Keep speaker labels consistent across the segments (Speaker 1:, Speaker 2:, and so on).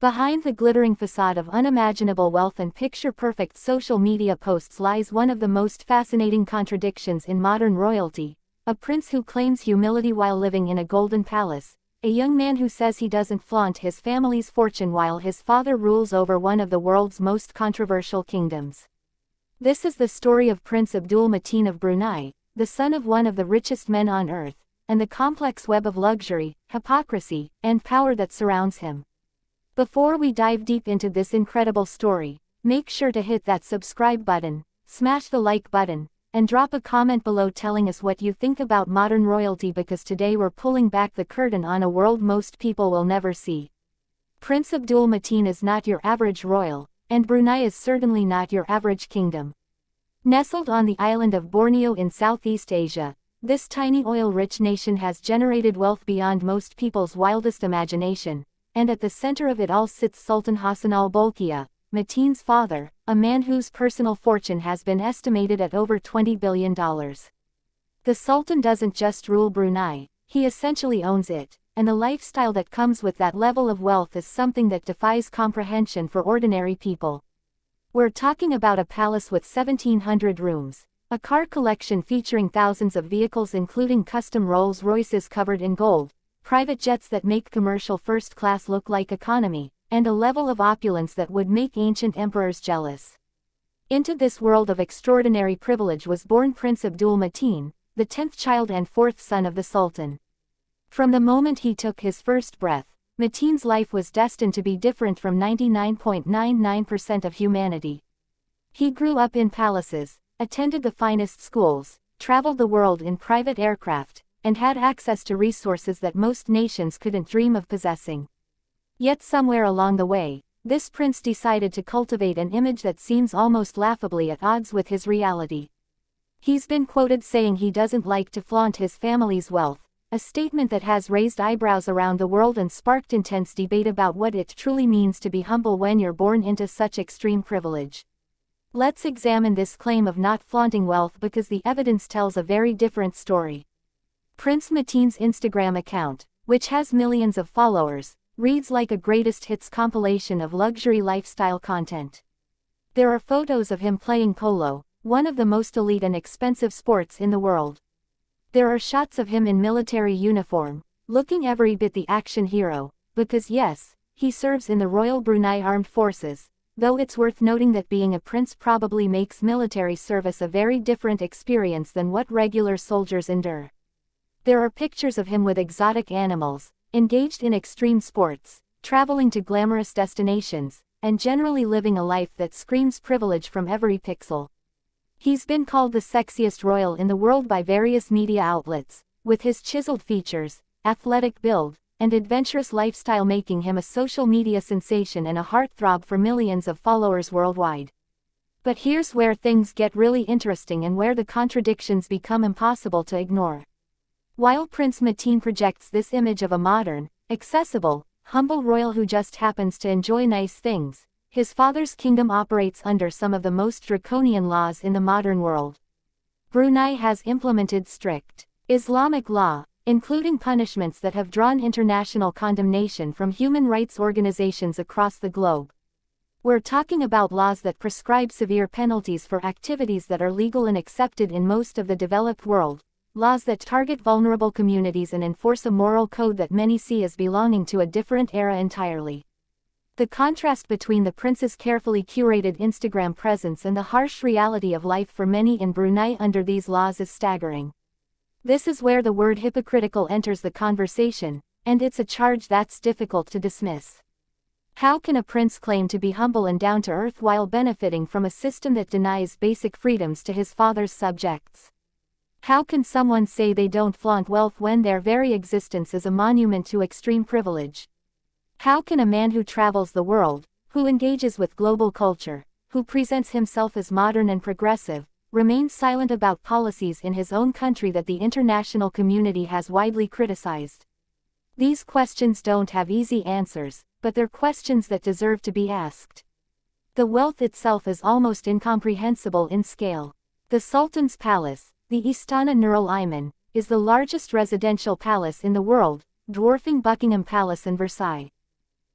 Speaker 1: Behind the glittering facade of unimaginable wealth and picture-perfect social media posts lies one of the most fascinating contradictions in modern royalty: a prince who claims humility while living in a golden palace, a young man who says he doesn't flaunt his family's fortune while his father rules over one of the world's most controversial kingdoms. This is the story of Prince Abdul Mateen of Brunei, the son of one of the richest men on earth, and the complex web of luxury, hypocrisy, and power that surrounds him. Before we dive deep into this incredible story, make sure to hit that subscribe button, smash the like button, and drop a comment below telling us what you think about modern royalty, because today we're pulling back the curtain on a world most people will never see. Prince Abdul Mateen is not your average royal, and Brunei is certainly not your average kingdom. Nestled on the island of Borneo in Southeast Asia, this tiny oil-rich nation has generated wealth beyond most people's wildest imagination, and at the center of it all sits Sultan Hassan al-Bolkiah, Mateen's father, a man whose personal fortune has been estimated at over $20 billion. The Sultan doesn't just rule Brunei, he essentially owns it, and the lifestyle that comes with that level of wealth is something that defies comprehension for ordinary people. We're talking about a palace with 1,700 rooms, a car collection featuring thousands of vehicles including custom Rolls-Royces covered in gold, private jets that make commercial first class look like economy, and a level of opulence that would make ancient emperors jealous. Into this world of extraordinary privilege was born Prince Abdul Mateen, the 10th child and 4th son of the Sultan. From the moment he took his first breath, Mateen's life was destined to be different from 99.99% of humanity. He grew up in palaces, attended the finest schools, traveled the world in private aircraft, and had access to resources that most nations couldn't dream of possessing. Yet somewhere along the way, this prince decided to cultivate an image that seems almost laughably at odds with his reality. He's been quoted saying he doesn't like to flaunt his family's wealth, a statement that has raised eyebrows around the world and sparked intense debate about what it truly means to be humble when you're born into such extreme privilege. Let's examine this claim of not flaunting wealth because the evidence tells a very different story. Prince Mateen's Instagram account, which has millions of followers, reads like a greatest hits compilation of luxury lifestyle content. There are photos of him playing polo, one of the most elite and expensive sports in the world. There are shots of him in military uniform, looking every bit the action hero, because yes, he serves in the Royal Brunei Armed Forces, though it's worth noting that being a prince probably makes military service a very different experience than what regular soldiers endure. There are pictures of him with exotic animals, engaged in extreme sports, traveling to glamorous destinations, and generally living a life that screams privilege from every pixel. He's been called the sexiest royal in the world by various media outlets, with his chiseled features, athletic build, and adventurous lifestyle making him a social media sensation and a heartthrob for millions of followers worldwide. But here's where things get really interesting and where the contradictions become impossible to ignore. While Prince Mateen projects this image of a modern, accessible, humble royal who just happens to enjoy nice things, his father's kingdom operates under some of the most draconian laws in the modern world. Brunei has implemented strict Islamic law, including punishments that have drawn international condemnation from human rights organizations across the globe. We're talking about laws that prescribe severe penalties for activities that are legal and accepted in most of the developed world. Laws that target vulnerable communities and enforce a moral code that many see as belonging to a different era entirely. The contrast between the prince's carefully curated Instagram presence and the harsh reality of life for many in Brunei under these laws is staggering. This is where the word hypocritical enters the conversation, and it's a charge that's difficult to dismiss. How can a prince claim to be humble and down to earth while benefiting from a system that denies basic freedoms to his father's subjects? How can someone say they don't flaunt wealth when their very existence is a monument to extreme privilege? How can a man who travels the world, who engages with global culture, who presents himself as modern and progressive, remain silent about policies in his own country that the international community has widely criticized? These questions don't have easy answers, but they're questions that deserve to be asked. The wealth itself is almost incomprehensible in scale. The Sultan's Palace, the Istana Nurul Iman, is the largest residential palace in the world, dwarfing Buckingham Palace and Versailles.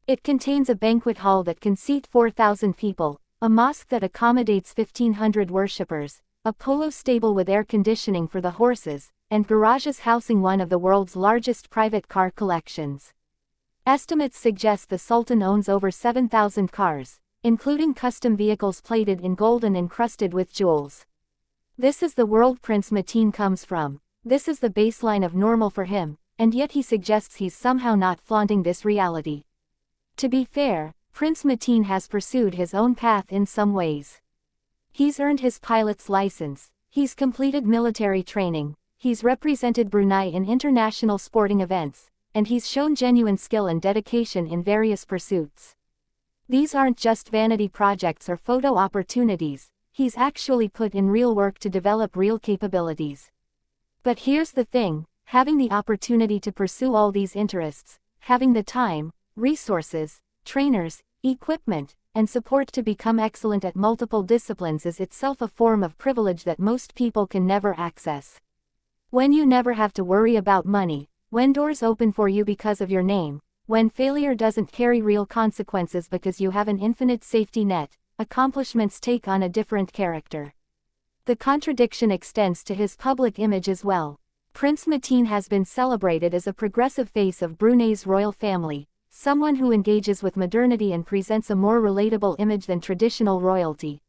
Speaker 1: It contains a banquet hall that can seat 4,000 people, a mosque that accommodates 1,500 worshippers, a polo stable with air conditioning for the horses, and garages housing one of the world's largest private car collections. Estimates suggest the Sultan owns over 7,000 cars, including custom vehicles plated in gold and encrusted with jewels. This is the world Prince Mateen comes from. This is the baseline of normal for him, and yet he suggests he's somehow not flaunting this reality. To be fair, Prince Mateen has pursued his own path in some ways. He's earned his pilot's license, he's completed military training, he's represented Brunei in international sporting events, and he's shown genuine skill and dedication in various pursuits. These aren't just vanity projects or photo opportunities, he's actually put in real work to develop real capabilities. But here's the thing, having the opportunity to pursue all these interests, having the time, resources, trainers, equipment, and support to become excellent at multiple disciplines is itself a form of privilege that most people can never access. When you never have to worry about money, when doors open for you because of your name, when failure doesn't carry real consequences because you have an infinite safety net, accomplishments take on a different character. The contradiction extends to his public image as well. Prince Mateen has been celebrated as a progressive face of Brunei's royal family, someone who engages with modernity and presents a more relatable image than traditional royalty.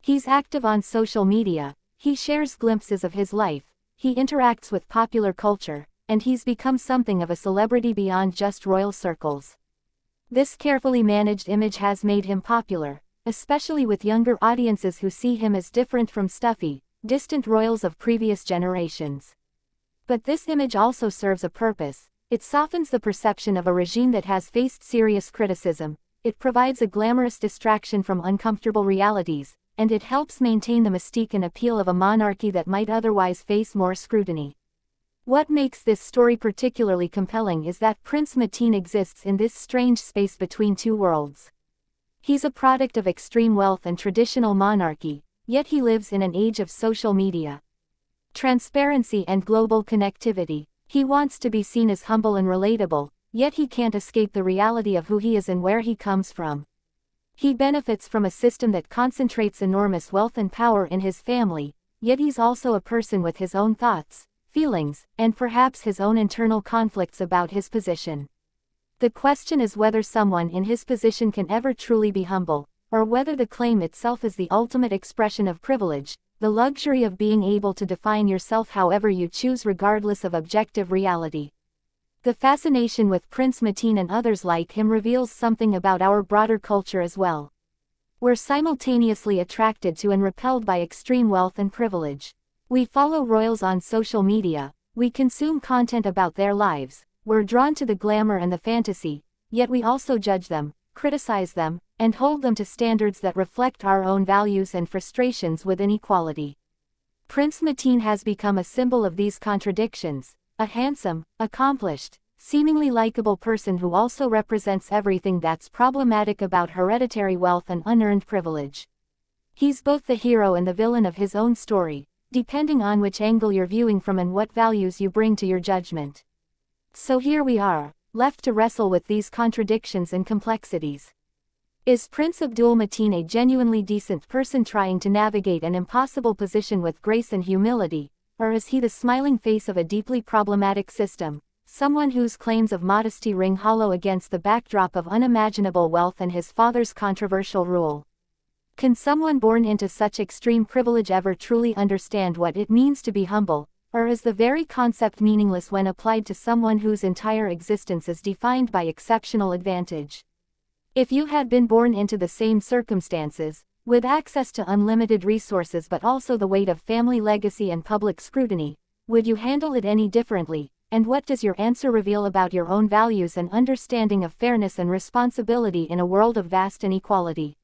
Speaker 1: He's active on social media, he shares glimpses of his life, he interacts with popular culture, and he's become something of a celebrity beyond just royal circles. This carefully managed image has made him popular, especially with younger audiences who see him as different from stuffy, distant royals of previous generations. But this image also serves a purpose. It softens the perception of a regime that has faced serious criticism, it provides a glamorous distraction from uncomfortable realities, and it helps maintain the mystique and appeal of a monarchy that might otherwise face more scrutiny. What makes this story particularly compelling is that Prince Mateen exists in this strange space between two worlds. He's a product of extreme wealth and traditional monarchy, yet he lives in an age of social media, transparency and global connectivity. He wants to be seen as humble and relatable, yet he can't escape the reality of who he is and where he comes from. He benefits from a system that concentrates enormous wealth and power in his family, yet he's also a person with his own thoughts, feelings, and perhaps his own internal conflicts about his position. The question is whether someone in his position can ever truly be humble, or whether the claim itself is the ultimate expression of privilege, the luxury of being able to define yourself however you choose regardless of objective reality. The fascination with Prince Mateen and others like him reveals something about our broader culture as well. We're simultaneously attracted to and repelled by extreme wealth and privilege. We follow royals on social media, we consume content about their lives, we're drawn to the glamour and the fantasy, yet we also judge them, criticize them, and hold them to standards that reflect our own values and frustrations with inequality. Prince Mateen has become a symbol of these contradictions, a handsome, accomplished, seemingly likable person who also represents everything that's problematic about hereditary wealth and unearned privilege. He's both the hero and the villain of his own story, depending on which angle you're viewing from and what values you bring to your judgment. So here we are, left to wrestle with these contradictions and complexities. Is Prince Abdul Mateen a genuinely decent person trying to navigate an impossible position with grace and humility, or is he the smiling face of a deeply problematic system, someone whose claims of modesty ring hollow against the backdrop of unimaginable wealth and his father's controversial rule? Can someone born into such extreme privilege ever truly understand what it means to be humble, or is the very concept meaningless when applied to someone whose entire existence is defined by exceptional advantage? If you had been born into the same circumstances, with access to unlimited resources but also the weight of family legacy and public scrutiny, would you handle it any differently, and what does your answer reveal about your own values and understanding of fairness and responsibility in a world of vast inequality?